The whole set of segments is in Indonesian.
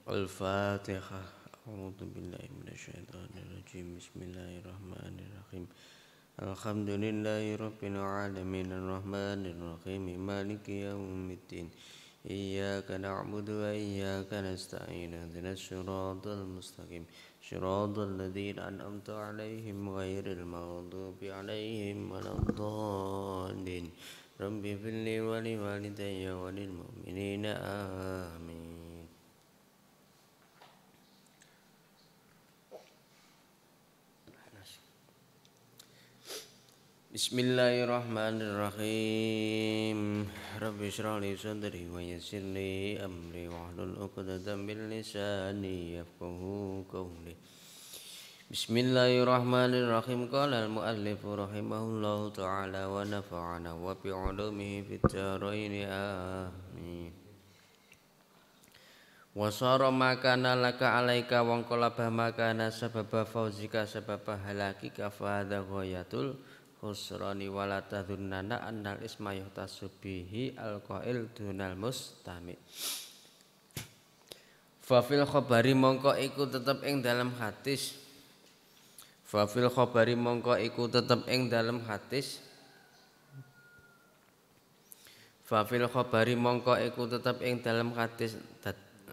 Al-Fatihah. A'udzu billahi minasyaitonir rajim. Bismillahirrahmanirrahim. Alhamdulillahi rabbil alamin arrahmanir rahim maliki yaumiddin. Iyyaka na'budu wa iyyaka nasta'in. Ihdinas siratal mustaqim. Siratal ladzina an'amta 'alaihim ghairil maghdubi 'alaihim waladdallin. Rabbi ighfirli wa liwalidayya wa lil mu'minina amin. Bismillahirrahmanirrahim. Rabbi shrah li sadri wa yassir li amri wahlul 'uqdatam min lisani yafqahu qawli. Bismillahirrahmanirrahim. Qala al-muallif rahimahullahu ta'ala wa nafa'ana wa bi 'ulumihi fid dharain amin. Wa sara makana laka alaika wa qalaba makana sababa fauzika sababa halakika fa hadha ghayatul khusrani wala tadhunnana annal isma yuhtasu bihi alqail dunal mustami. Fa fil khabari mongko iku tetep ing dalam hadis. Fa fil khabari mongko iku tetep ing dalam hadis. Fa fil khabari mongko iku tetep ing dalam hadis.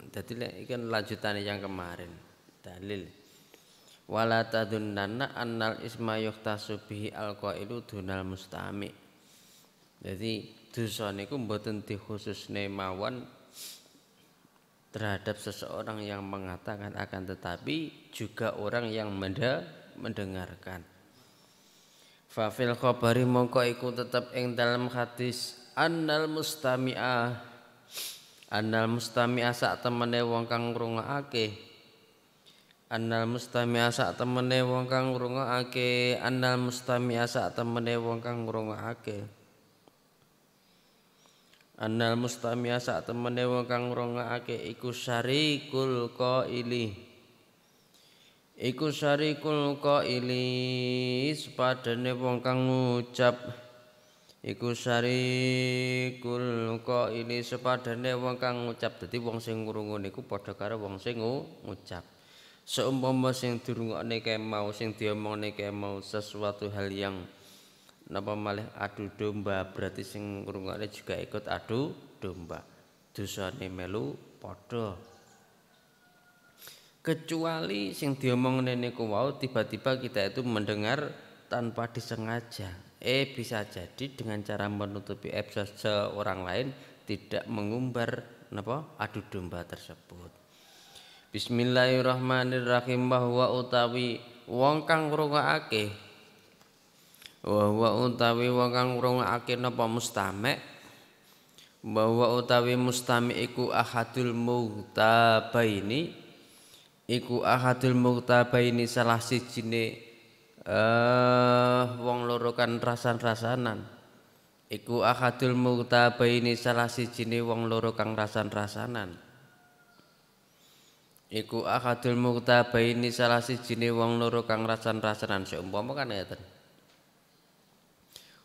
Dadi iki lanjutane yang kemarin. Dalil wala tadunnanna annal isma yuhtasu bihi alqailu dunal mustami. Jadi dosa niku mboten dikhususne mawon terhadap seseorang yang mengatakan, akan tetapi juga orang yang mendengarkan. Fa fil khabari mongko iku tetep ing dalam hadis annal mustami'ah sak temene wong kang ngrungokake. Annal mustami'a sak temene wong kang ngrungokake. Annal mustami'a sak temene wong kang ngrungokake. Annal mustami'a sak temene wong kang ngrungokake iku syarikul qaili. Iku syarikul qaili sepadane wong kang ngucap. Iku syarikul qaili sepadane wong kang ngucap. Dadi wong sing ngrungu niku padha karo wong sing ngucap. Seumpama sing dirungokne kae mau, sing diomongne kae mau sesuatu hal yang napa malih adu domba, berarti sing ngrungokne juga ikut adu domba. Dosane melu padha. Kecuali sing diomongne niku wau tiba-tiba kita itu mendengar tanpa disengaja. Bisa jadi dengan cara menutupi aib seorang lain tidak mengumbar napa adu domba tersebut. Bismillahirrahmanirrahim. Bahwa utawi wong kang ngrungokake, bahwa utawi wong kang ngrungokake napa mustami', bahwa utawi mustami' iku ahadul mughtabaini, iku ahadul mughtabaini salah sijine wong loro kan rasan-rasanan. Iku ahadul mughtabaini salah sijine wong loro kang rasan-rasanan. Iku ahadul mughtabaini salah sijine wong loro kang rasan-rasanan. Seumpama kan ngeten.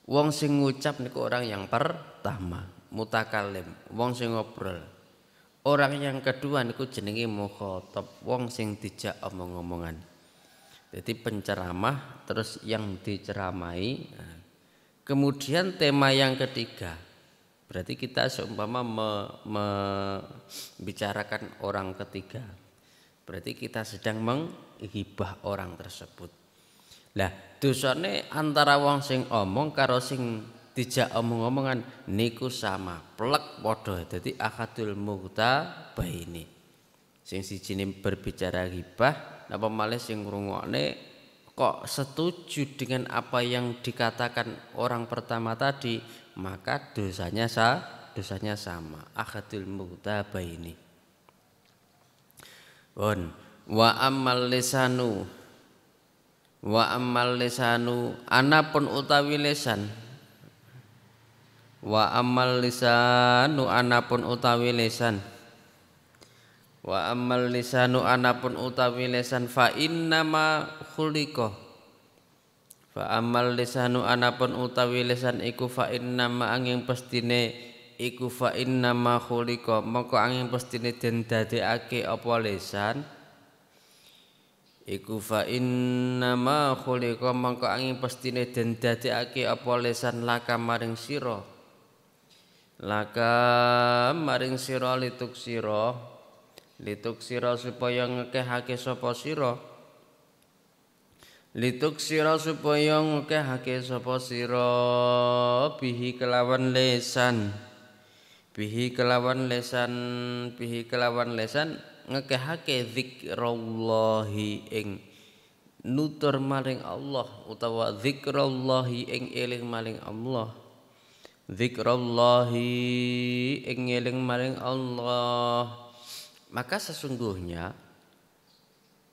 Wong sing ngucap niku orang yang pertama, mutakalim, wong sing ngobrol. Orang yang kedua niku jenenge mukhatab, wong sing dijak omong-omongan. Jadi penceramah terus yang diceramai. Kemudian tema yang ketiga. Berarti kita seumpama membicarakan orang ketiga. Berarti kita sedang menghibah orang tersebut. Lah, dosane antara wong sing omong karo sing dijak omong-omongan niku sama, plek padha. Dadi akadul mughtabaini. Sing sijine berbicara ghibah, napa malih sing ngrungokne kok setuju dengan apa yang dikatakan orang pertama tadi, maka dosanya sama. Akadul mughtabaini. Wa ammal lisanu anapun utawi lisan. Wa ammal lisanu anapun utawi lisan. Wa ammal lisanu anapun utawi lisan fa innama khuliqa. Fa ammal lisanu anapun utawi lisan iku fa innama angin pestine iku fa inna ma khuliqa mongko angin pestine den dadekake apa lisan iku fa inna ma khuliqa mongko angin pestine den dadekake apa lisan laka maring sira lituk sira supaya ngekehake sapa sira lituk sira supaya ngekehake sapa sira bihi kelawan lesan ngekehake zikrallahi ing nutur maring Allah utawa zikrallahi ing eling maring Allah zikrallahi ing eling maring Allah. Maka sesungguhnya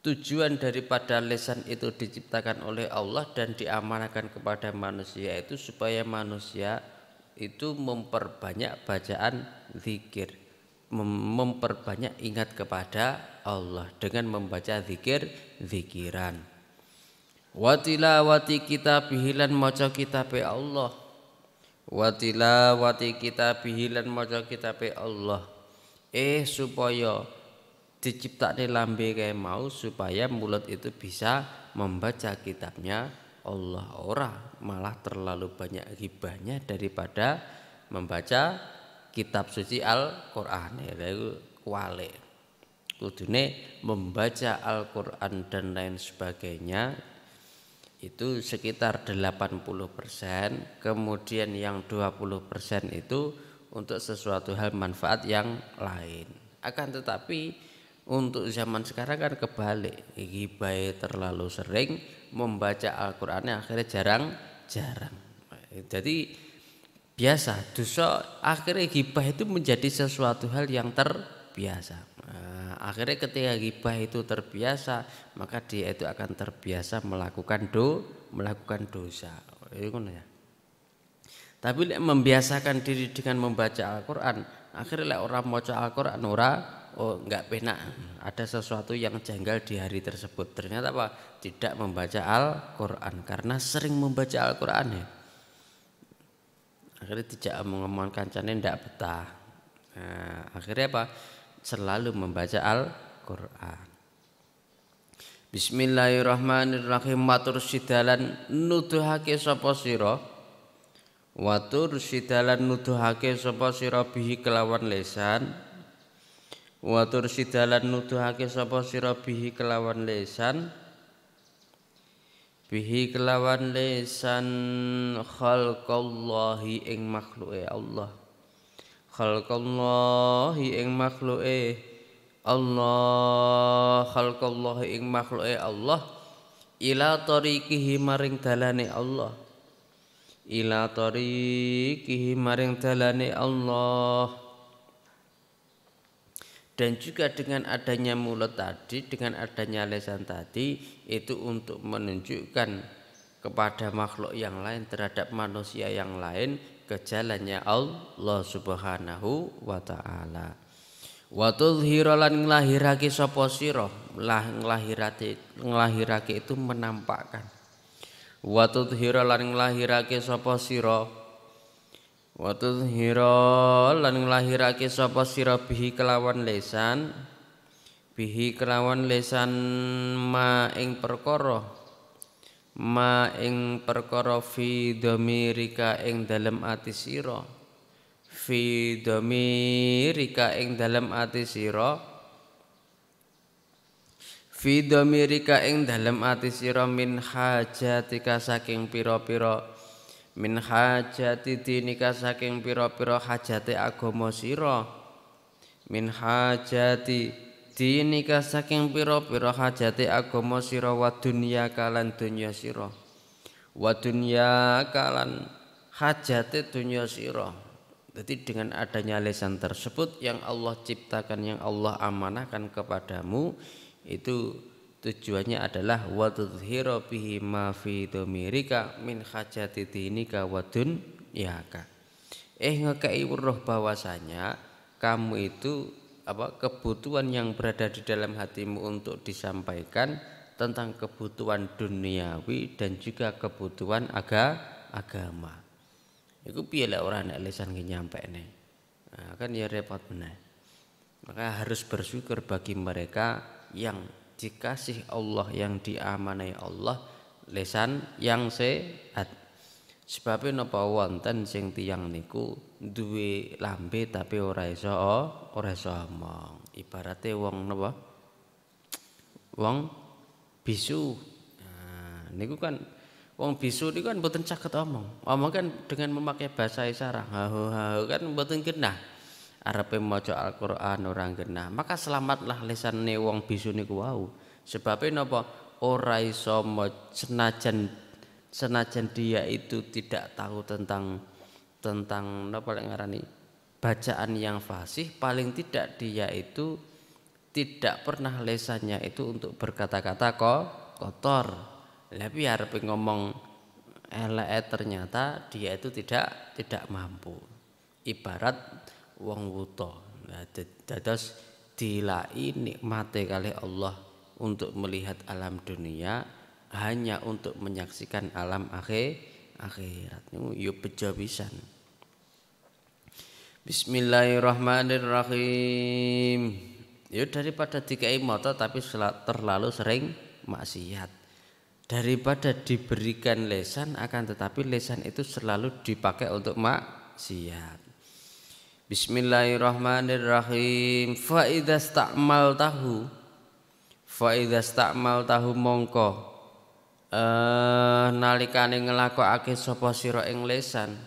tujuan daripada lisan itu diciptakan oleh Allah dan diamanahkan kepada manusia itu supaya manusia itu memperbanyak bacaan zikir, memperbanyak ingat kepada Allah dengan membaca zikiran. Wa tilawati kitabihi lan maca kitabe Allah. Wa tilawati kitabihi lan maca kitabe Allah. Supaya diciptakne lambe kae mau supaya mulut itu bisa membaca kitabnya Allah, ora malah terlalu banyak ghibahnya daripada membaca kitab suci Al-Qur'an. Itu kuwale. Kudune membaca Al-Qur'an dan lain sebagainya itu sekitar 80%, kemudian yang 20% itu untuk sesuatu hal manfaat yang lain. Akan tetapi untuk zaman sekarang kan kebalik, ghibah terlalu sering, membaca Al-Qur'annya akhirnya jarang. Jadi biasa dosa, akhirnya ghibah itu menjadi sesuatu hal yang terbiasa. Akhirnya ketika ghibah itu terbiasa, maka dia itu akan terbiasa melakukan dosa. Itu ya. Tapi membiasakan diri dengan membaca Al-Qur'an, akhirnya orang maca Al-Qur'an enggak penak. Ada sesuatu yang janggal di hari tersebut. Ternyata apa? Tidak membaca Al-Qur'an karena sering membaca Al-Qur'an ya. Akhirnya tidak ngomong kancane ndak betah. Akhirnya apa? Selalu membaca Al-Qur'an. Bismillahirrahmanirrahim. Matur sidalan nuduhake sapa sira watur sidalan nuduhake sapa sira bihi kelawan lesan watur sidalan nuduhake sapa sira bihi kelawan lesan khalqallahi ing makhluke Allah khalqallahi ing makhluke Allah khalqallahi ing makhluke Allah ila tariqihi maring dalane Allah ila tariqihi maring dalane Allah. Dan juga dengan adanya mulut tadi, dengan adanya lisan tadi, itu untuk menunjukkan kepada makhluk yang lain, terhadap manusia yang lain, ke jalannya Allah subhanahu wa ta'ala. Wa tudhira lan nglahirake sapa sira, nglahirake itu menampakkan. Wa tudhira lan nglahirake sapa sira wa tudhira lan nglahirake sapa sira bihi kelawan lesan ma ing perkara fi dhamirika ing dalem ati sira fi dhamirika ing dalem ati sira fi dhamirika ing dalem ati sira min hajatika saking pira-pira min hajati dinika saking pira-pira hajate agama sira min hajati dinika saking pira-pira hajate agama sira wa dunya kalan dunya sira wa dunya kalan hajate dunya sira. Jadi dengan adanya lisan tersebut yang Allah ciptakan, yang Allah amanahkan kepadamu, itu tujuannya adalah wa tudhira bihi ma fi dhamirika min hajati dinika wa dunyaka. Ngekei weruh bahwasanya kamu itu kebutuhan yang berada di dalam hatimu untuk disampaikan tentang kebutuhan duniawi dan juga kebutuhan agama. Iku piye lek ora nek lisan ki nyampekne. Nah, kan ya repot benar. Maka harus bersyukur bagi mereka yang dikasih Allah, yang diamanai Allah lisan yang sehat. Sebabnya napa wonten sing tiyang niku duwe lambe tapi ora iso omong. Ibarate wong napa? Wong bisu. Nah, niku kan wong bisu niku kan mboten saged omong. Omong kan dengan memakai bahasa isyarat. Haho kan mboten genah. Arepe maca Al-Qur'an ora genah. Maka selamatlah lisane wong bisu niku wau. Sebabe napa? Ora iso senajan dia itu tidak tahu tentang napa lek ngarani bacaan yang fasih, paling tidak dia itu tidak pernah lesannya itu untuk berkata-kata kotor. Tapi arep ngomong elek ternyata dia itu tidak mampu. Ibarat wong wuta. Nah, dados dilai nikmate kalih Allah untuk melihat alam dunia hanya untuk menyaksikan alam akhirat. Niku yo bejo pisan. Bismillahirrahmanirrahim. Ya daripada dikai moto tapi terlalu sering maksiat. Daripada diberikan lesan akan tetapi lesan itu selalu dipakai untuk maksiat. Bismillahirrahmanirrahim. Fa idza sta'mal tahu mongko nalikane nglakokake sapa sira ing lesan.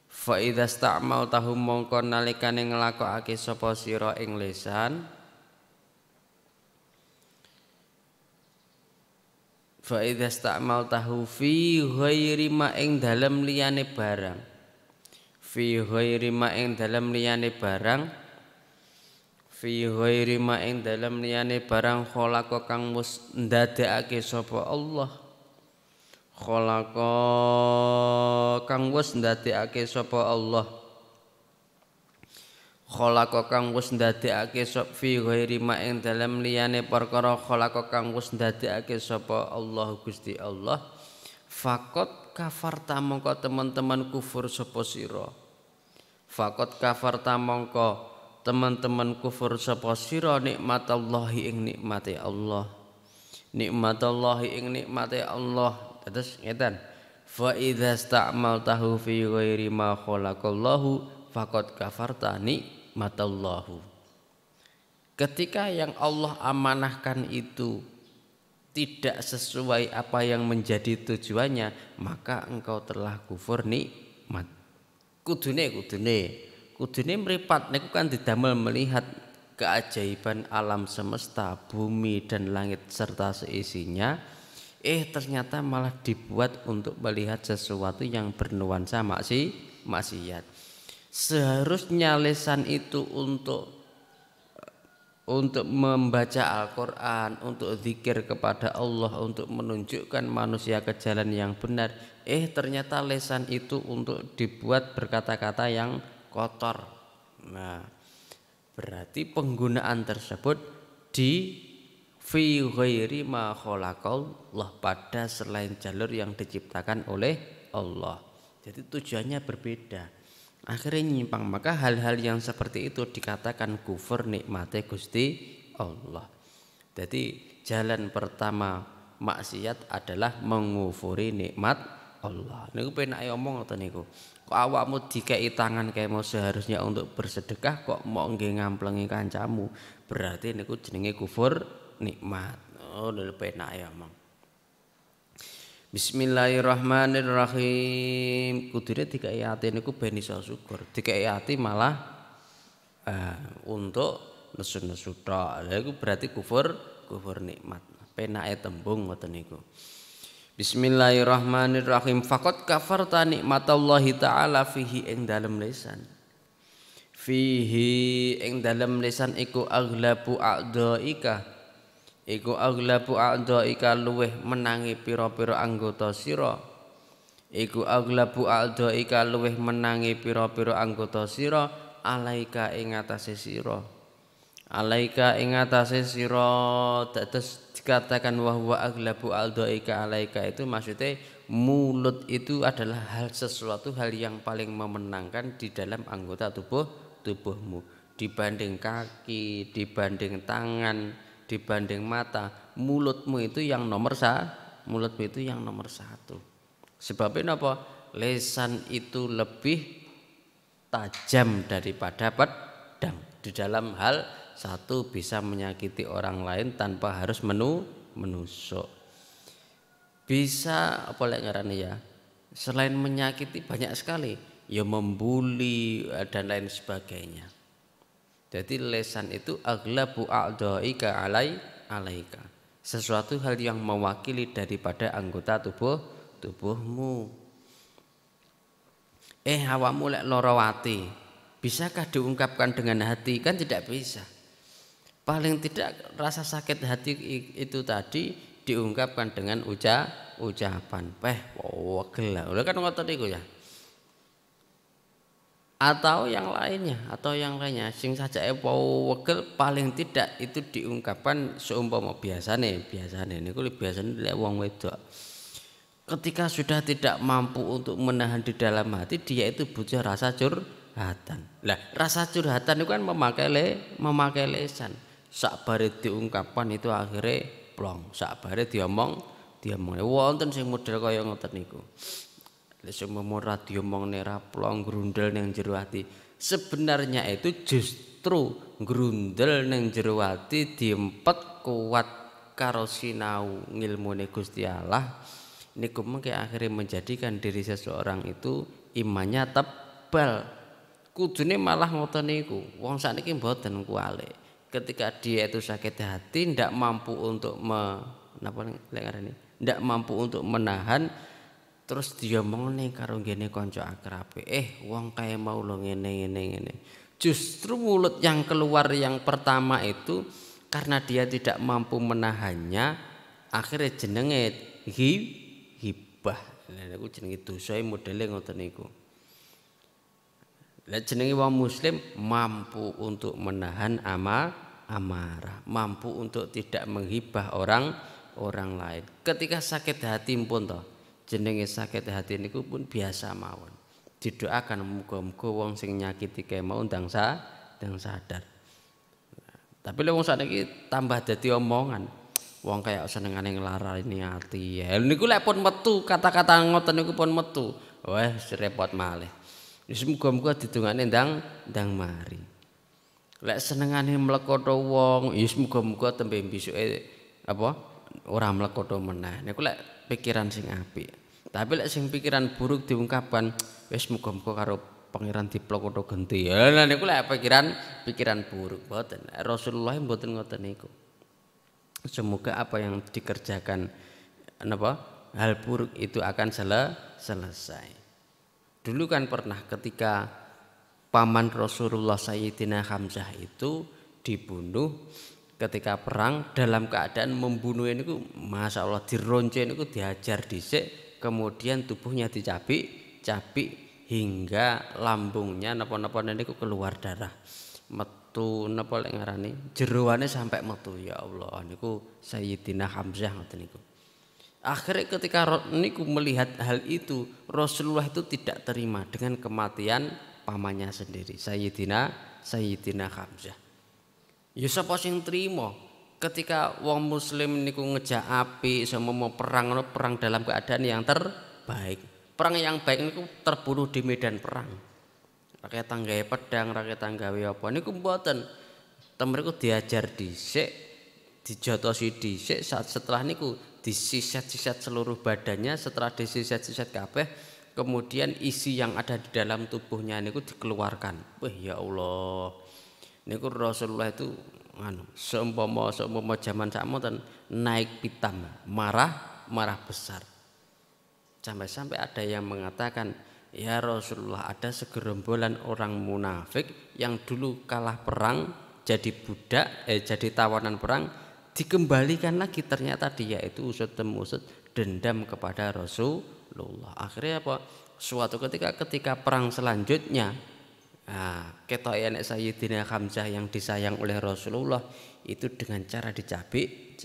Fa idza sta'mal tahu mongko nalikane nglakokake sapa sira ing lesan. Fa idza sta'mal tahu fi ghairi ma ing dalem liyane barang. Fi ghairi ma ing dalem liyane barang. Fi ghairi ma ing dalem liyane barang khalaqa kang wis ndadekake sapa Allah. Khalaqa kang wis ndadekake sapa Allah. Khalaqa kang wis ndadekake sapa fi ghairi ma ing dalem liyane perkara khalaqa kang wis ndadekake sapa Allah Gusti Allah. Faqat kafarta mongko teman-teman kufur sapa sira. Faqat kafarta mongko teman-teman kufur sapa sira nikmatallahi ing nikmate Allah. Nikmatallahi ing nikmate Allah. Terus ngeten. Fa idza sta'maltahu fi ghairi ma khalaqallahu faqad kafarta nikmatallahu. Ketika yang Allah amanahkan itu tidak sesuai apa yang menjadi tujuannya, maka engkau telah kufur nikmat. Kudune mripat niku kan didamel melihat keajaiban alam semesta, bumi dan langit serta seisinya. Ternyata malah dibuat untuk melihat sesuatu yang bernuansa maksiat. Seharusnya lesan itu untuk membaca Al-Qur'an, untuk zikir kepada Allah, untuk menunjukkan manusia ke jalan yang benar. Ternyata lesan itu untuk dibuat berkata-kata yang kotor. Nah, berarti penggunaan tersebut di fi ghairi ma khalaqallah, pada selain jalur yang diciptakan oleh Allah. Jadi tujuannya berbeda. Akhirnya nyimpang. Maka hal-hal yang seperti itu dikatakan kufur nikmate Gusti Allah. Jadi jalan pertama maksiat adalah mengufuri nikmat Allah. Niku penake omong ngoten niku. Kok awakmu dikei tangan kemo seharusnya untuk bersedekah kok mau nggih ngamplengi kancamu. Berarti niku jenenge kufur nikmat. Oh, lho penake omong. Bismillahirrahmanirrahim. Kudune dikei ati niku ben iso syukur. Dikei ati malah untuk nesu-nesu tok. Lha iku berarti kufur nikmat. Penake tembung ngoten niku. Bismillahirrahmanirrahim. Faqad kafarta nikmatallahi ta'ala fihi ing dalem lisan. Fihi ing dalem lisan iku aghlabu a'dhaika. Iku aghlabu a'dhaika luweh menangi pira-pira anggota sira. Iku aghlabu a'dhaika luweh menangi pira-pira anggota sira alaika ing atase sira. Alaika ing atase sira. Dados dikatakan wahwa aghlabu a'dhaika alaika itu maksudnya mulut itu adalah sesuatu hal yang paling memenangkan di dalam anggota tubuh tubuhmu, dibanding kaki, dibanding tangan, dibanding mata, mulutmu itu yang nomor satu. Sebabnya apa? Lesan itu lebih tajam daripada pedang di dalam hal satu bisa menyakiti orang lain tanpa harus menusuk. Bisa apa lek ngarani ya? Selain menyakiti banyak sekali, ya membuli dan lain sebagainya. Jadi lesan itu aglabu a'dhaika alaika. Sesuatu hal yang mewakili daripada anggota tubuhmu. Awakmu lek lara ati, bisakah diungkapkan dengan hati? Kan tidak bisa. Paling tidak rasa sakit hati itu tadi diungkapkan dengan ucapan. Wegel lah. Kan ngoten niku ya. Atau yang lainnya, sing sajake wegel paling tidak itu diungkapkan seumpama biasane niku biasane lek wong wedok. Ketika sudah tidak mampu untuk menahan di dalam hati, dia itu butuh rasa curhatan. Lah, rasa curhatan itu kan memakai lesan. Sakbare diungkapkan itu akhirnya plong. Sakbare diomong. Wonten sing model kaya ngoten niku. Lek semua ora diomongne ra plong grundel ning jero ati. Sebenarnya itu justru grundel ning jero ati diempet kuat karo sinau ngilmune Gusti Allah. Niku mengke akhirnya menjadikan diri seseorang itu imannya tebal. Kudune malah ngoten niku. Wong sakniki mboten kualik. Ketika dia itu sakit hati ndak mampu untuk ndak mampu untuk menahan, terus diomongne karo ngene kanca akrabe. Wong kae mau lo ngene. Justru mulut yang keluar yang pertama itu karena dia tidak mampu menahannya, akhirnya jenenge hibah. Lha niku jenenge dosa modele ngoten niku. Lah jenenge wong muslim mampu untuk menahan amarah, mampu untuk tidak menghibah orang lain. Ketika sakit hati pun toh, jenenge sakit hati niku pun biasa mawon. Didoakan muga-muga wong sing nyakiti kae mau ndang sadar. Tapi lek wong sakniki tambah dadi omongan. Wong kaya senengane nglarani ati. Niku lek pun metu kata-kata ngoten niku pun metu. Wes repot malih. Wis muga-muga didongane ndang mari. Lek senengane mlekotho wong, wis muga-muga tembe besuke ora mlekotho meneh. Niku lek pikiran sing apik. Tapi lek sing pikiran buruk diungkapkan, wis muga-muga karo pangeran diplekotho genti. Lah niku lek pikiran buruk mboten. Rasulullah mboten ngoten niku. Semoga apa yang dikerjakan hal buruk itu akan selesai. Dulu kan pernah ketika paman Rasulullah Sayyidina Hamzah itu dibunuh ketika perang, dalam keadaan membunuh ini Masya Allah dironce ini dihajar dhisik, kemudian tubuhnya dicabik hingga lambungnya napa-napa niku keluar darah. Metu napa lek ngarani jeroane sampai metu, ya Allah niku Sayyidina Hamzah ngoten niku. Akhirnya ketika niku melihat hal itu, Rasulullah itu tidak terima dengan kematian pamannya sendiri, Sayyidina Hamzah. Ya sapa sing trima ketika wong muslim niku ngejak api sama mau perang dalam keadaan yang terbaik. Perang yang baik niku terbunuh di medan perang. Rakyat tanggawe pedang, rakyat tanggawe apa niku mboten. Temriku diajar dhisik, dijotosi dhisik, setelah niku disisat-sisat seluruh badannya, setelah disisat-sisat kabeh, kemudian isi yang ada di dalam tubuhnya niku dikeluarkan. Wah ya Allah. Niku Rasulullah itu seumpama zaman sakmonten naik pitam, marah besar. Sampai ada yang mengatakan, ya Rasulullah, ada segerombolan orang munafik yang dulu kalah perang jadi budak, jadi tawanan perang, dikembalikan lagi, ternyata dia itu usut temusut dendam kepada Rasulullah. Akhirnya apa? Suatu ketika perang selanjutnya, ketok enek Sayyidina Hamzah yang disayang oleh Rasulullah itu dengan cara dicabik.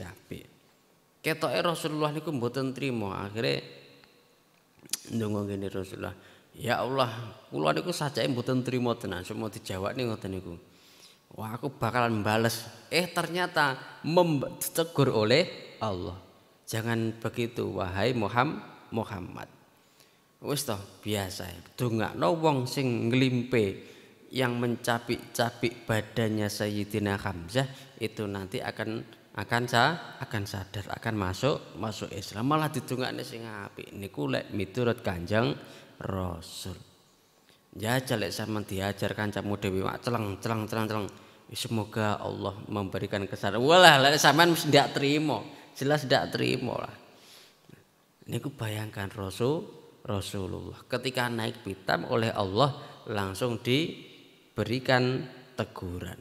Ketoke Rasulullah niku mboten trima, akhirnya ndonga ngene Rasulullah, Ya Allah, kula niku sajake mboten trima tenan semua dijawabne ngoten niku. Wah, aku bakalan bales. Ternyata ditegur oleh Allah. Jangan begitu wahai Muhammad. Wis toh biasa. Dongakno wong sing nglimpe yang mencapik-capik badannya Sayyidina Hamzah itu nanti akan sadar, akan masuk Islam. Malah didongakne sing apik niku lek miturut Kanjeng Rasul. Jajal lek sampean diajar kancamu dhewe celeng. Semoga Allah memberikan kesadaran. Walah lek sampean mesti ndak trimo. Jelas ndak trimo lah. Niku bayangkan Rasulullah ketika naik pitam oleh Allah langsung diberikan teguran.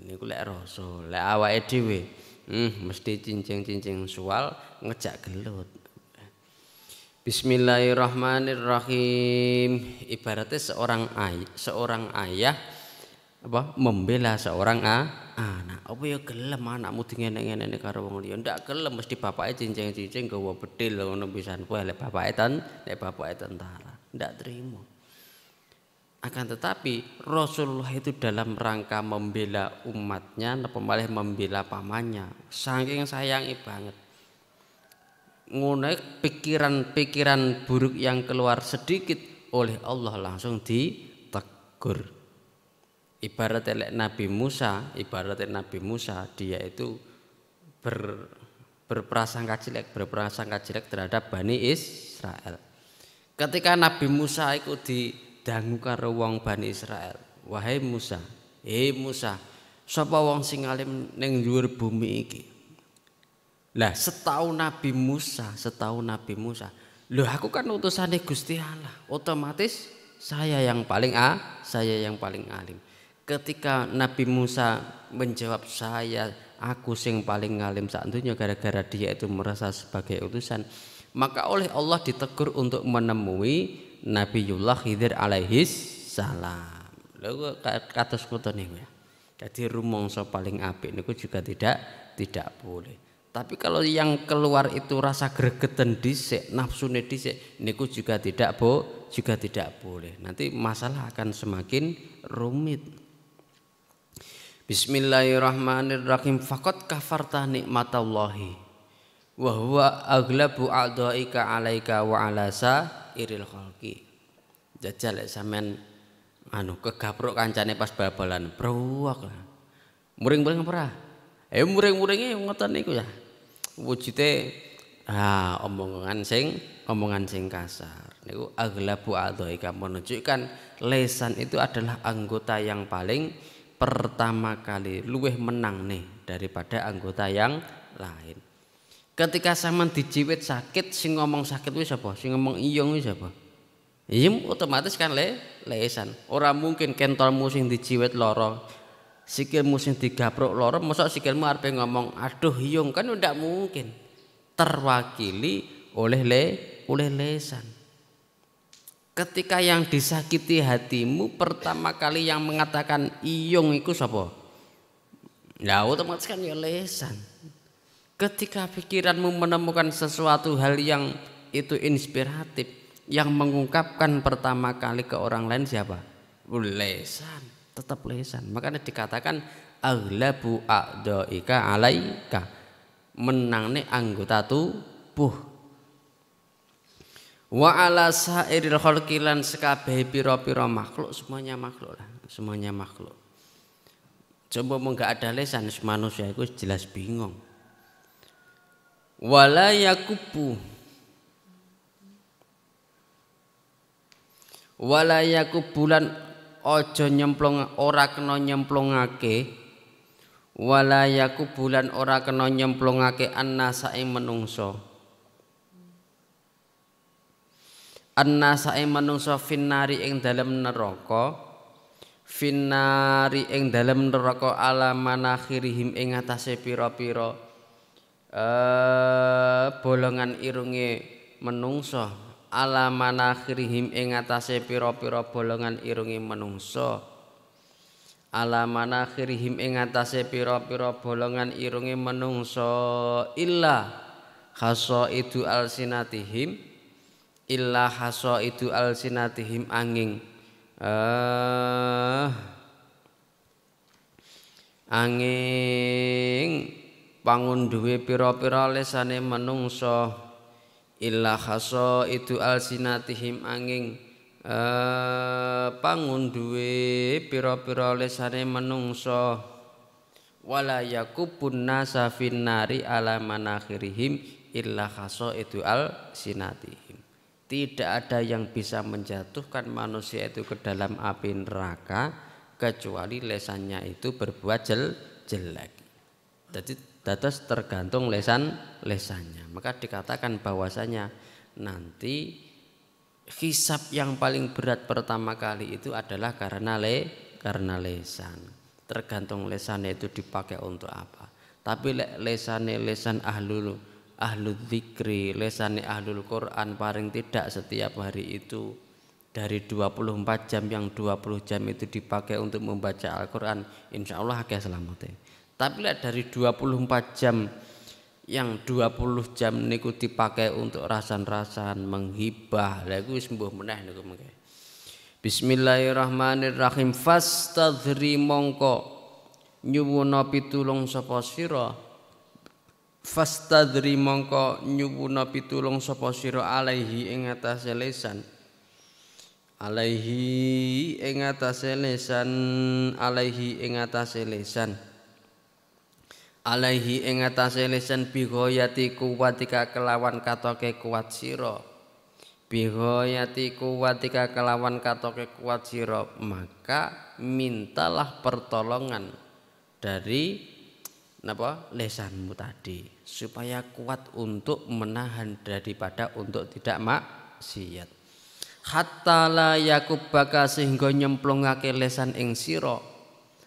Niku lek Rasul, lek awake dhewe mesti cincing-cincing sual ngejak gelut. Bismillahirrahmanirrahim. Ibaratnya seorang ayah membela seorang anak. Apa ya gelem anakmu dingene-ngene karo wong liya? Ndak gelem, mesti bapake cincing-cincing gawa bedil ngono pisan kuwi lek bapake tentara. Ndak trimo. Akan tetapi Rasulullah itu dalam rangka membela umatnya, napa malah membela pamannya. Saking sayangi banget. Ngono pikiran buruk yang keluar sedikit oleh Allah langsung ditegur. Ibaratnya Nabi Musa dia itu berprasangka jelek terhadap Bani Israel. Ketika Nabi Musa itu didangu karo wong Bani Israel, wahai Musa, Musa, sapa wong sing alim ning dhuwur bumi iki? Lah setahun Nabi Musa, loh aku kan utusane Gusti Allah, otomatis saya yang paling alim. Ketika Nabi Musa menjawab aku sing paling alim sak dunya gara-gara dia itu merasa sebagai utusan, maka oleh Allah ditegur untuk menemui Nabiullah Khidir alaihis salam. Lho kados ngoten niku ya. Jadi rumangsa paling apik niku juga tidak boleh. Tapi kalau yang keluar itu rasa gregetan dhisik, nafsune dhisik, niku juga tidak boleh. Nanti masalah akan semakin rumit. Bismillahirrahmanirrahim. Faqad kafarta nikmatallahi wa huwa aglabu a'dhaika 'alaika wa 'ala sa'iril khalqi. Jajal sampean kegapruk kancane pas bal-balan, bruwak. Muring-muring ora? Muring-muringe ngoten niku ya. Wujude omongan sing kasar niku aglabu a'dhaika, menunjukkan lesan itu adalah anggota yang paling pertama kali luweh menang nih daripada anggota yang lain. Ketika sampean dijiwit sakit, sing ngomong sakit wis sapa? Sing ngomong iyong wis sapa? Otomatis kan lesan. Ora mungkin kentolmu sing dijiwit lara, sikilmu sing digapruk lara, mosok sikilmu arepe ngomong aduh iyong, kan ndak mungkin. Terwakili oleh lesan. Ketika yang disakiti hatimu pertama kali yang mengatakan iyong iku sapa? Ya otomatis kan ya lesan. Ketika pikiranmu menemukan sesuatu hal yang itu inspiratif, yang mengungkapkan pertama kali ke orang lain siapa? Lesan, tetap lesan. Makanya dikatakan aglabu a'dhaika 'alaika, menangne anggota tubuh. Wa 'ala sa'iril khalqi, lan sekabehe pira-pira makhluk, semuanya makhluk. Coba mau enggak ada lesan manusia itu jelas bingung. Wala yakubulan aja nyemplung, ora kena nyemplungake. Wala yakubulan ora kena nyemplungake annasa ing menungso. Annasa ing menungso finnari ing dalem neraka. Finnari ing dalem neraka ala manakhirihim ing atase pira-pira bolongan irunge menungso. Ala manakhirihim ing atase pira-pira bolongan irunge menungso. Ala manakhirihim ing atase pira-pira bolongan irunge menungso illa khasaidu alsinatihim, illa hasaidu alsinatihim angin pangunduhe pira-pira lesane manungsa illa hasaidu alsinatihim angin pangunduhe pira-pira lesane manungsa wala yakubun nasa finnari ala manakhirihim illa hasaidu alsinatihim. Tidak ada yang bisa menjatuhkan manusia itu ke dalam api neraka kecuali lesannya itu berbuat jelek. Jadi dados tergantung lesannya. Maka dikatakan bahwasanya nanti hisab yang paling berat pertama kali itu adalah karena lesan. Tergantung lesannya itu dipakai untuk apa. Tapi lesannya lesan ahlul dzikri, lesane ahlul Quran paling tidak setiap hari itu dari 24 jam yang 20 jam itu dipakai untuk membaca Al-Quran, insya Allah akeh selamatnya. Tapi dari 24 jam yang 20 jam niku dipakai untuk rasan-rasan menghibah, lha iku wis mbuh meneh niku mengke. Bismillahirrahmanirrahim. Fastadhri mongko nyuwuna pitulung sapa sira. Fastadri mongko nyuwuna pitulung sapa sira alaihi ing atase lesan alaihi ing atase lesan alaihi ing atase lesan alaihi ing atase lesan bighayati kuwatika kelawan katoke kuat sira bighayati kuwatika kelawan katoke kuat sira maka mintalah pertolongan dari lesanmu tadi supaya kuat untuk menahan daripada untuk tidak maksiat. Hatta la yakubaka sehingga nyemplungake lesan ing sira.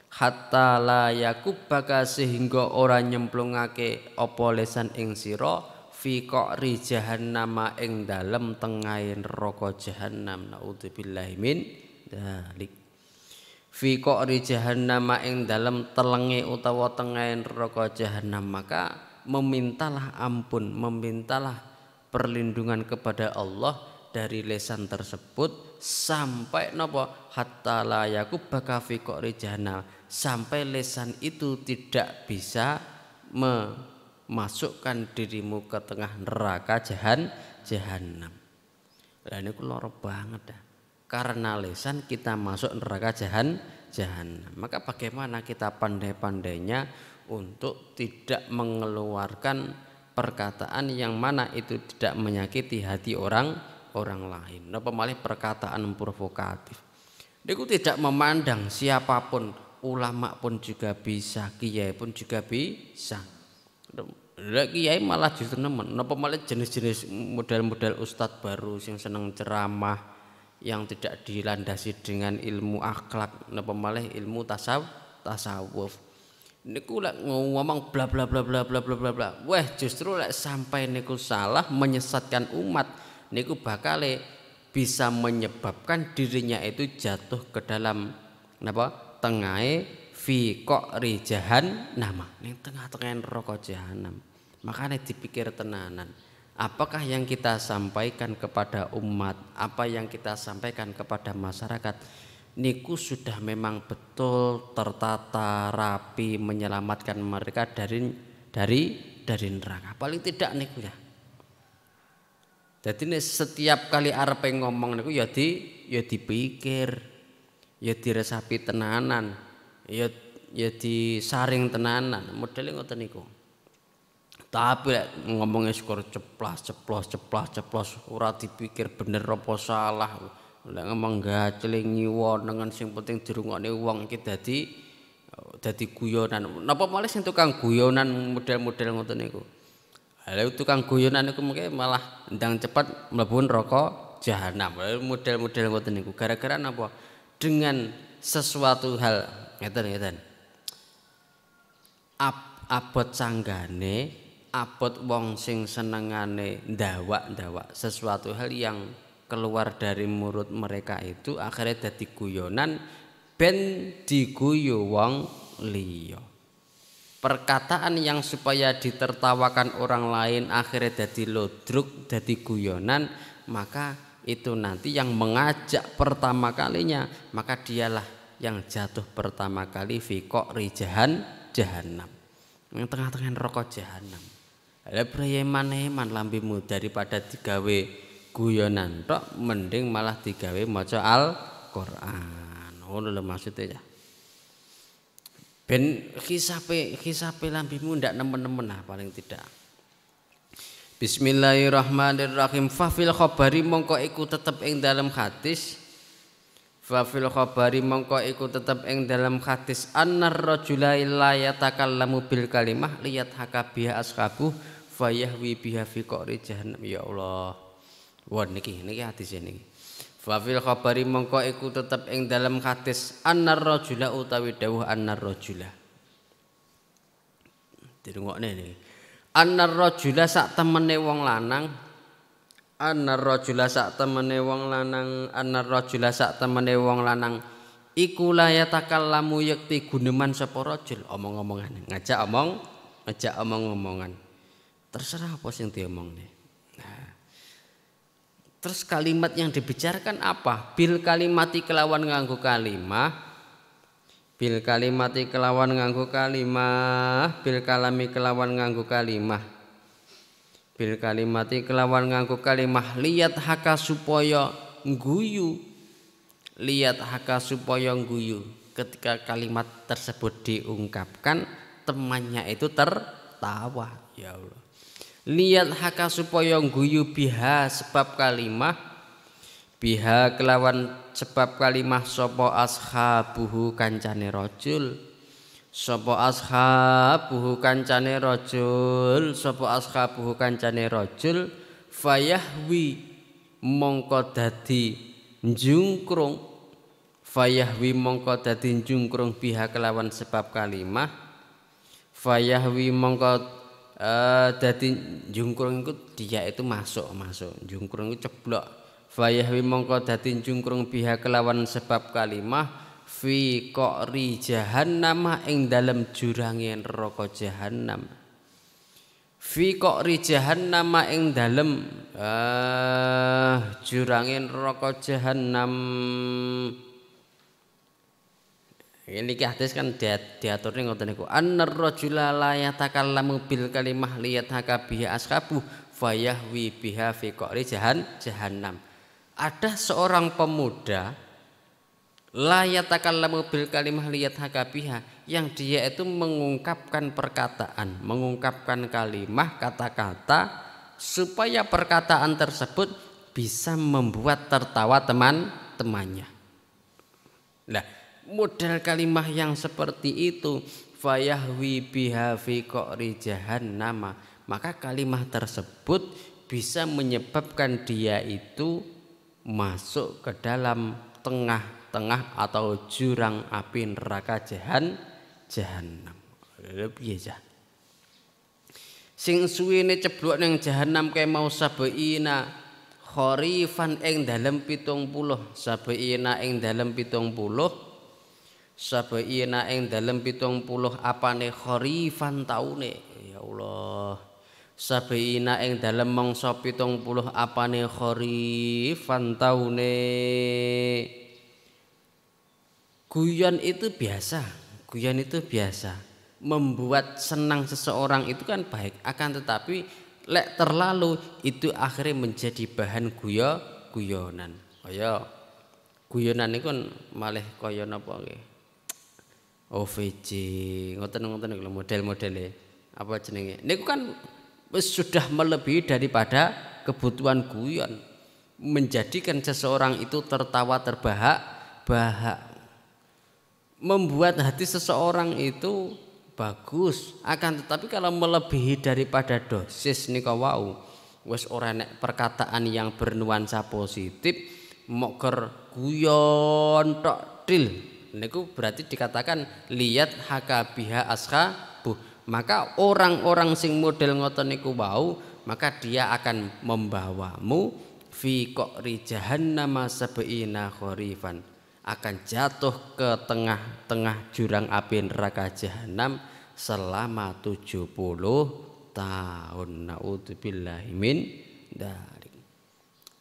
Hatta la yakubaka sehingga ora nyemplungake apa lesan ing sira fi qa'ri jahannam ing dalem tengahe neraka jahannam. Naudzubillahi min dzalik. Fi qa'ri jahannam ing dalam telenge utawa tengahe neraka jahanam maka memintalah ampun, memintalah perlindungan kepada Allah dari lesan tersebut sampai napa hatta la yakubaka fi qa'ri jahannam sampai lesan itu tidak bisa memasukkan dirimu ke tengah neraka jahanam. Lah niku lara banget dah. Karena lesan kita masuk neraka jahanam. Maka bagaimana kita pandai-pandainya untuk tidak mengeluarkan perkataan yang mana itu tidak menyakiti hati orang lain. Napa malih perkataan provokatif. Niku tidak memandang siapapun, ulama pun juga bisa, kiai pun juga bisa. Kiai malah justru nemen. Napa malih jenis-jenis model-model ustadz baru yang seneng ceramah yang tidak dilandasi dengan ilmu akhlak napa malih ilmu tasawuf niku lek ngomong bla bla bla bla bla bla bla weh justru lek sampai niku salah menyesatkan umat niku bakal bisa menyebabkan dirinya itu jatuh ke dalam napa tengahe fi qa'ri jahannam ning tengah-tengah neraka jahanam. Makanya dipikir tenanan. Apakah yang kita sampaikan kepada umat, apa yang kita sampaikan kepada masyarakat niku sudah memang betul tertata rapi menyelamatkan mereka dari neraka. Paling tidak niku ya. Jadi setiap kali arep ngomong niku ya dipikir, ya diresapi tenanan, ya disaring tenanan. Modele ngoten niku. Tapi ngomongnya skor ceplos ora dipikir bener apa salah. Lek ngomong gacling nyiwon dengan sing penting dirungokne wong iki dadi guyonan. Napa malih sing tukang guyonan model-model ngoten niku. Lha tukang guyonan niku mungkin malah ndang cepat mlebu neraka jahanam. Model-model ngoten niku gara-gara napa? Dengan sesuatu hal ngeten. Abot sanggane abot wong sing senengane ndawak sesuatu hal yang keluar dari mulut mereka itu akhirnya dadi guyonan ben diguyu wong liya. Perkataan yang supaya ditertawakan orang lain akhirnya dadi lodruk, dadi guyonan, maka itu nanti yang mengajak pertama kalinya, maka dialah yang jatuh pertama kali fi qa'ri jahannam, yang tengah-tengah neraka jahanam. Lah preman-eman lambemu daripada digawe guyonan tok, mending malah digawe maca Al-Qur'an. Ngono lho maksudnya ya. Ben khisape lambemu ndak nemen-nemen lah paling tidak. Bismillahirrahmanirrahim. Fafil khabari mongko iku tetep ing dalam hadis. Fafil khabari mongko iku tetep ing dalam hadis annar rajula la yatakallamu bil kalimah liyat hakabiha ashabu fayahwi biha fi qa'ri jahannam. Ya Allah. Wah niki hadis ini. Fafil khabari mongko iku tetep ing dalam hadis annar rajula utawi dawuh annar rajula. Dirungokne niki. Annar rajula sak temene wong lanang. Annar rajula sak temene wong lanang. Annar rajula sak temene wong lanang. Iku la yatakallamu yakti guneman sapa rajul omong-omongan. Ngajak omong-omongan. Terserah apa sing diomongne. Terus kalimat yang dibicarakan apa? Bil kalimati kelawan nganggo kalimah. Bil kalimati kelawan nganggo kalimah. Bil kalami kelawan nganggo kalimah. Bil kalimati kelawan nganggo kalimah. Lihat haka supaya ngguyu. Lihat haka supaya ngguyu. Ketika kalimat tersebut diungkapkan, temannya itu tertawa. Ya Allah. Lihat haka supaya ngguyu biha sebab kalimah. Biha kelawan sebab kalimah sapa ashabuhu kancane rajul. Sapa ashabuhu kancane rajul. Sapa ashabuhu kancane rajul. Fayahwi mongko dadi njungkrung. Fayahwi mongko dadi njungkrung biha kelawan sebab kalimah. Fayahwi mongko dadi jungkrung itu dia itu masuk jungkrung itu ceblok. Fayahwi mongko dadi jungkrung biha kelawan sebab kalimah fi qa'ri jahannam ing dalem jurange neraka jahanam. Fi qa'ri jahannam ing dalem jurange neraka jahanam. Ini hadis kan diaturnya ngoten niku. Annar rajula la yatakallamu bil kalimah liyadhaka biha ashabu fayahwi biha fi qa'ri jahannam. Ada seorang pemuda la yatakallamu bil kalimah liyadhaka biha, yang dia itu mengungkapkan perkataan, mengungkapkan kalimah, kata-kata supaya perkataan tersebut bisa membuat tertawa teman-temannya. Nah, model kalimah yang seperti itu fayahwi biha fi qa'ri jahannam, maka kalimah tersebut bisa menyebabkan dia itu masuk ke dalam tengah-tengah atau jurang api neraka jahanam. Piye ya? Sing suwene ceblok ning jahanam kae mau sabeina kharifan ing dalem 70, sabeina ing dalem 70. Sabaina ing dalem 70 apane kharifan taune. Ya Allah. Sabaina ing dalem mangsa 70 apane kharifan taune. Guyon itu biasa. Membuat senang seseorang itu kan baik, akan tetapi lek terlalu itu akhirnya menjadi bahan guyonan. Kaya guyonan iku malih kaya napa nggih? OVJ ngoten lho model-modele apa jenenge niku kan wis sudah melebihi daripada kebutuhan guyon, menjadikan seseorang itu tertawa terbahak-bahak, membuat hati seseorang itu bagus, akan tetapi kalau melebihi daripada dosis nika wau wis ora nek perkataan yang bernuansa positif moker guyon tok til niku berarti dikatakan lihat hakabiha ashabu. Maka orang-orang sing model ngoten niku wau, maka dia akan membawamu fi qa'ri jahannam sab'ina kharifan, akan jatuh ke tengah-tengah jurang api neraka jahanam selama 70 tahun. Naudzubillahi min dzalik.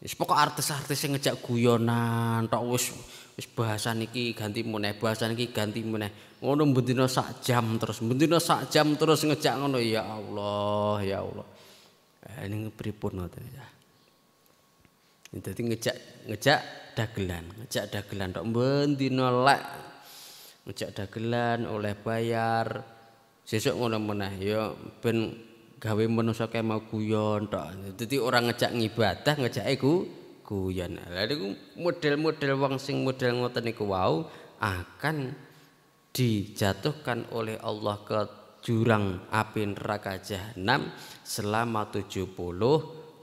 Wis pokok artis-artis sing ngejak guyonan tok wis bahasan iki ganti meneh, bahasan iki ganti meneh. Ngono bendina sak jam terus ngejak ngono ya Allah, ya Allah. Ini pripun ngoten ya. Dadi ngejak dagelan tok bendina lek ngejak dagelan oleh bayar. Sesuk ngono meneh ya ben gawe manusa kae mau guyon tok. Dadi orang ngejak ngibadah, ngejake guyon. Lah niku model-model wong sing model ngoten niku wau akan dijatuhkan oleh Allah ke jurang api neraka jahanam selama 70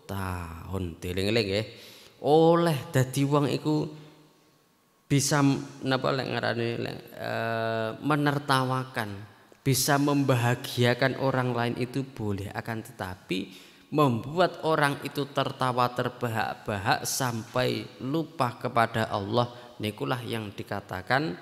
tahun. Dieling-eling nggih. Oleh dadi wong iku bisa napa lek ngarani menertawakan, bisa membahagiakan orang lain itu boleh, akan tetapi membuat orang itu tertawa terbahak-bahak sampai lupa kepada Allah nikulah yang dikatakan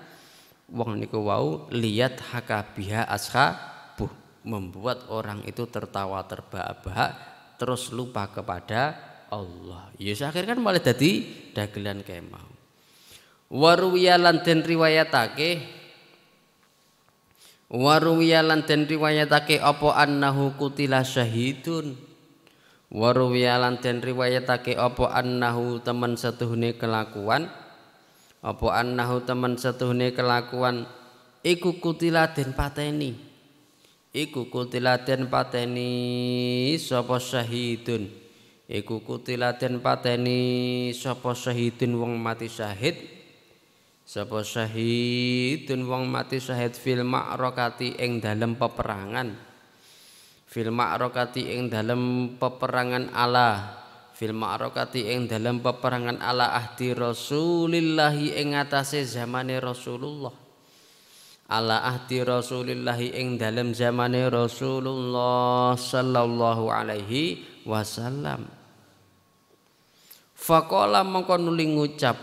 wong niku wau lihat hakabiha ashabuh, membuat orang itu tertawa terbahak-bahak terus lupa kepada Allah. Ya akhirnya kan malah dadi dagelan kemau. Waruwiya lan den riwayatake Waruwiya lan den riwayatake apa annahu kutila syahidun. Waruwiya lan den riwayatake apa annahu teman setuhune kelakuan. Apa annahu teman setuhune kelakuan iku kutila den pateni. Iku kutila den pateni sapa syahidun. Iku kutila den pateni sapa syahidun wong mati syahid. Sapa syahidun wong mati syahid fil ma'rakati ing dalem peperangan. Fil ma'rakati ing dalem peperangan ala. Fil ma'rakati ing dalem peperangan ala ahdi Rasulillahi ing atase zamane Rasulullah. Ala ahdi Rasulillahi ing dalem zamane Rasulullah sallallahu alaihi wasallam. Faqala mongko nuli ngucap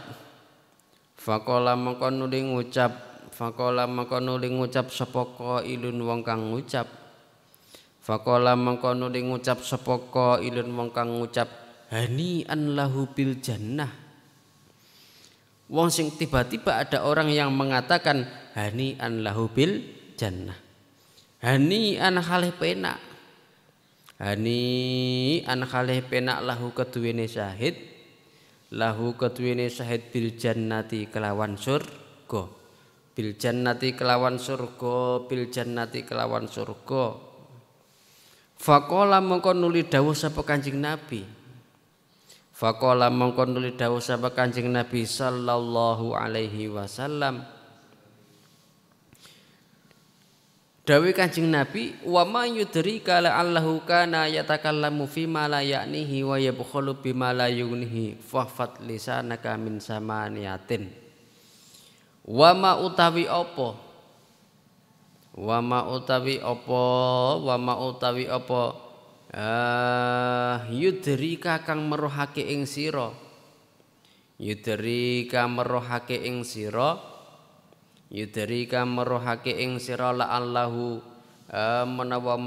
Faqala mongko nuli ngucap sapa qailun wong kang ngucap. Faqala mongko nuli ngucap sapa qailun wong kang ngucap hani an lahu bil jannah. Wong sing tiba-tiba ada orang yang mengatakan hani an lahu bil jannah. Hani an khalih penak. Hani an khalih penak lahu keduwene syahid. Lahu keduwene syahid bil jannati kelawan surga. Bil jannati kelawan surga, bil jannati kelawan surga. Faqala mongko nuli dawuh sapa Kanjeng Nabi. Faqala mongko nuli dawuh sapa Kanjeng Nabi sallallahu alaihi wasallam. Dawe Kanjeng Nabi wa ma yudrika la'allahu kana yatakallamu fi ma la ya'nihi wa yabkhulu bima la yughnihi fahfat lisanaka min samaniyatin. Wa ma utawi apa yudrika kang merohake ing sira. Yudrika merohake ing sira. Yudrika merohake ing sira la'allahu menawa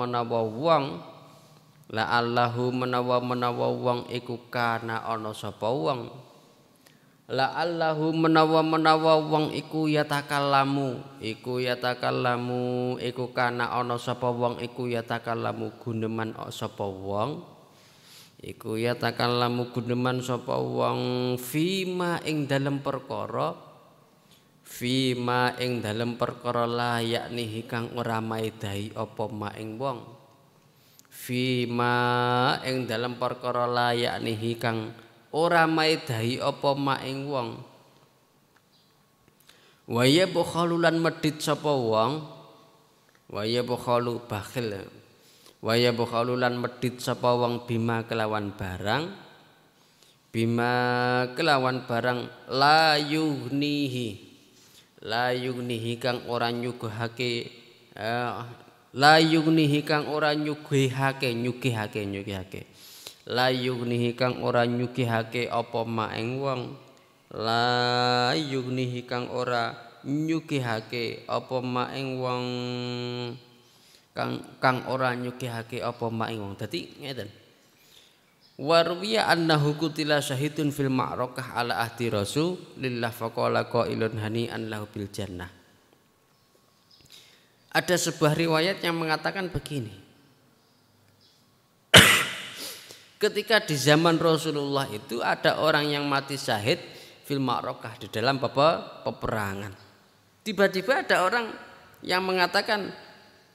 wong iku kana ana sapa wong. La'allahu menawa wong iku yatakallamu iku kana ana sapa wong iku yatakallamu guneman sapa wong. Iku yatakallamu guneman sapa wong fima ing dalem perkara. Fima ing dalem perkara layak nihi kang ora maedahi apa ma ing wong. Fima ing dalem perkara layak nihi kang ora maedahi apa ma ing wong. Wa ya bukhalulan medhit sapa wong. Wa ya bukhalu bakhil. Wa ya bukhalulan medhit sapa wong bima kelawan barang. Bima kelawan barang la yughnihi. La yugnihi kang ora nyugihake la yugnihi kang ora nyugihake la yugnihi kang ora nyugihake apa ma ing wong. La yugnihi kang ora nyugihake apa ma ing wong kang ora nyugihake apa ma ing wong. Dadi ngeten Warwiya annahu qutila syahidun fil ma'rakah ala ahdi Rasulillah faqala qailun hani'an lahu bil jannah. Ada sebuah riwayat yang mengatakan begini. Ketika di zaman Rasulullah itu ada orang yang mati syahid fil ma'rakah di dalam peperangan. Tiba-tiba ada orang yang mengatakan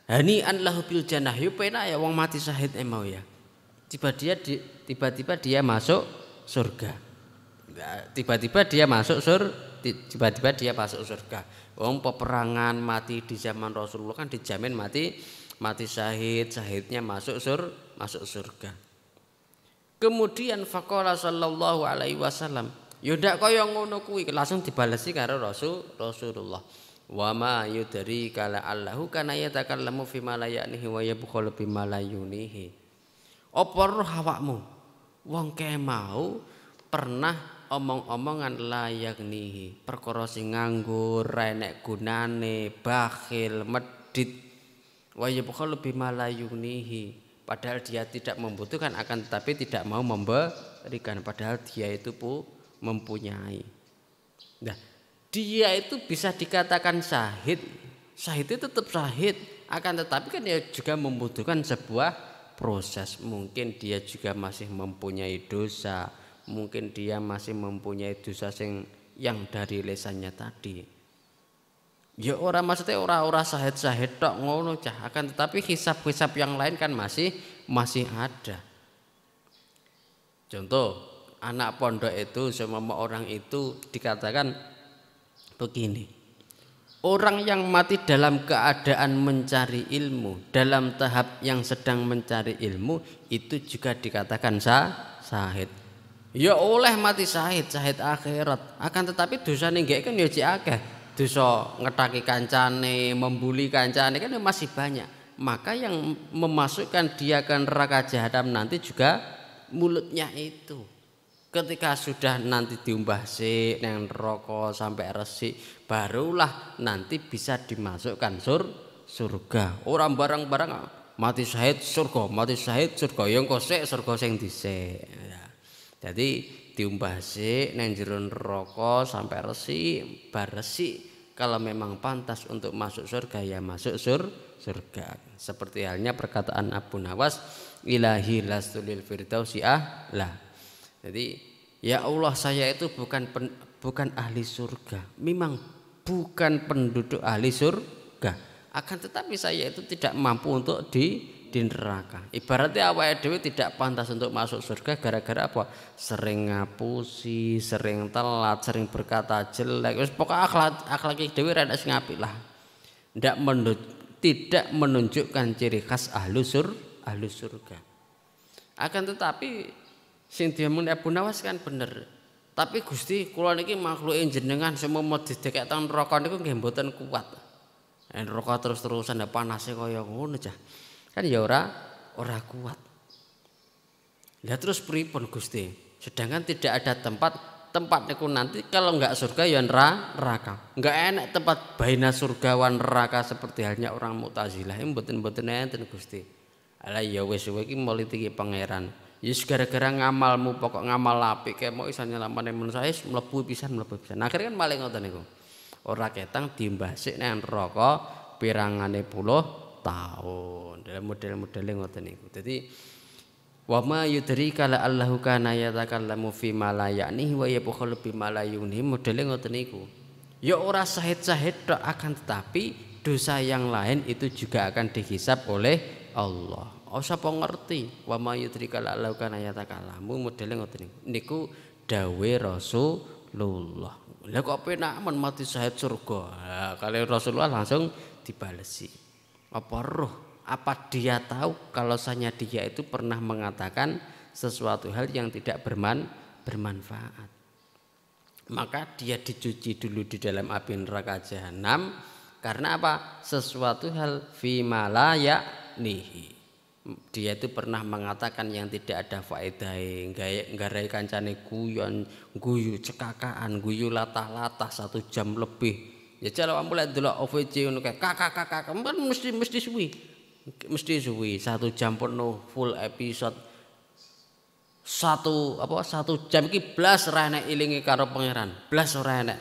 hani'an lahu bil jannah, yo penak ya wong mati syahid mau ya. Tiba-tiba dia masuk surga. Tiba-tiba dia masuk surga. Wong peperangan mati di zaman Rasulullah kan dijamin mati syahid, syahidnya masuk surga. Kemudian faqala sallallahu alaihi wasallam, yo ndak kaya ngono kuwi, langsung dibalesi karo Rasulullah. Wa ma yudri kala allahu kana yatakallamu fi ma la ya'nihi wa yabkhulu bima la yunihi. Apa roh awakmu wong kae mau pernah omong-omongan layak nihi perkara sing nganggur ra enek gunane, bakhil, medit, wa yabkhulu bima la yunihi, padahal dia tidak membutuhkan akan tetapi tidak mau memberikan padahal dia itu mempunyai. Nah, dia itu bisa dikatakan syahid itu tetap syahid, akan tetapi kan dia juga membutuhkan sebuah proses. Mungkin dia juga masih mempunyai dosa, mungkin dia masih mempunyai dosa yang dari lesannya tadi. Ya ora maksudnya ora syahid tok ngono cah, akan tetapi hisab-hisab yang lain kan masih ada. Contoh, anak pondok itu semua orang itu dikatakan begini. Orang yang mati dalam keadaan mencari ilmu, dalam tahap yang sedang mencari ilmu, itu juga dikatakan syahid. Ya oleh mati syahid akhirat. Akan tetapi dosane nggih kan ya akeh. Dosa ngetaki kancane, membuli kancane kan masih banyak. Maka yang memasukkan dia ke neraka jahanam nanti juga mulutnya itu. Ketika sudah nanti diumbah sik nang neraka sampai resik, barulah nanti bisa dimasukkan surga. Orang barang-barang mati syahid surga, ya engko sik surga sing dhisik. Jadi diumbah sik nang jero neraka sampai resik, bar resik kalau memang pantas untuk masuk surga ya masuk surga. Seperti halnya perkataan Abu Nawas, ilahi lastulil firdausi lah. Jadi ya Allah, saya itu bukan ahli surga. Memang bukan penduduk ahli surga. Akan tetapi saya itu tidak mampu untuk di neraka. Ibaratnya awake dhewe tidak pantas untuk masuk surga gara-gara apa? Sering ngapusi, sering telat, sering berkata jelek. Wis pokoke akhlak dhewe ra sing apik lah. Tidak menunjukkan ciri khas ahli surga. Akan tetapi sing diomong Abu Nawas kan bener. Tapi Gusti kula niki makhluke jenengan semua mau didekek teng neraka niku nggih mboten kuat. Neraka terus-terusan panase kaya ngono cah. Kan ya ora kuat. Lah terus pripun Gusti? Sedangkan tidak ada tempat niku nanti kalau enggak surga ya neraka. Enggak enak tempat baina surga wan neraka seperti halnya orang Mu'tazilah. Mboten enten Gusti. Ala ya wis kowe iki politiki pangeran. Yes gara-gara ngamalmu pokok ngamal apik kayak mau iso nyelametne manusa wis mlebu pisan. Akhirnya kan maling ngoten niku. Ora ketang dimbasik nang neraka pirangane puluh tahun. Dalam model-model ngoten niku. Dadi wa ma yudrika la allahu kana yatakallamu fi ma la ya'nihi wa yabkhulu bima la yunihi, modele ngoten niku. Ya ora syahid tok, akan tetapi dosa yang lain itu juga akan dihisab oleh Allah. Sapa ngerti wa ma yudrika la allahu kana yatakallamu, modele ngoten niku dawe Rasulullah. Lah kok penak men mati syahid surga. Nah, kali Rasulullah langsung dibalesi. Apa roh? Apa dia tahu kalau hanya dia itu pernah mengatakan sesuatu hal yang tidak bermanfaat? Maka dia dicuci dulu di dalam api neraka jahanam. Karena apa? Sesuatu hal fima la ya'nihi. Dia itu pernah mengatakan yang tidak ada faedahe, nggarai kancane guyu cekakaan, guyu latah-latah 1 jam lebih. Ya jalo mulai delok OVJ ngono kae kakak mesti suwi. Mesti suwi 1 jam penuh full episode. satu jam iki blas ora enek ilinge karo pangeran, blas ora enek.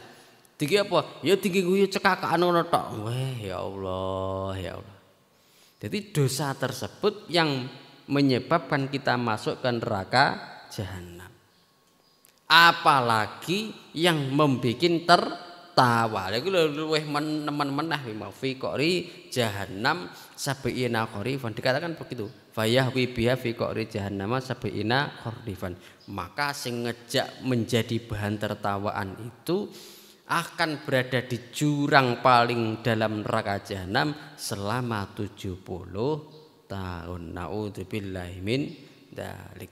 Diki apa? Ya diki guyu cekakan ngono tok. Wah, ya Allah, ya Allah. Jadi dosa tersebut yang menyebabkan kita masuk ke neraka jahanam. Apalagi yang membuat tertawa. Lha iku luwih meneh fi qori jahanam sabiina kharifan. Dikatakan begitu. Fayahwi biha fi qori jahannam sabiina kharifan. Maka sing ngejak menjadi bahan tertawaan itu akan berada di jurang paling dalam neraka jahanam selama 70 tahun. Naudzubillahi min dzalik.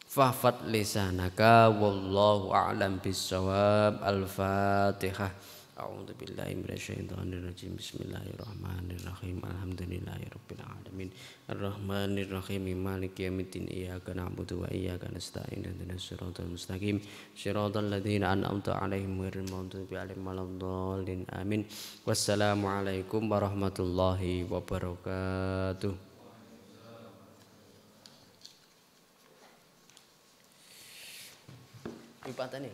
Fahfad lisanaka wallahu a'lam bissawab. Al-Fatihah. A'udzubillahi minasyaitonirrajim. Bismillahirrahmanirrahim. Alhamdulillahirabbil alamin. Arrahmanirrahim. Maliki yaumiddin. Iyyaka na'budu wa iyyaka nasta'in. Ihdinas siratal mustaqim. Shiratal ladzina an'amta 'alaihim ghairil maghdubi 'alaihim waladdallin. Amin. Wassalamualaikum warahmatullahi wabarakatuh. Ipatane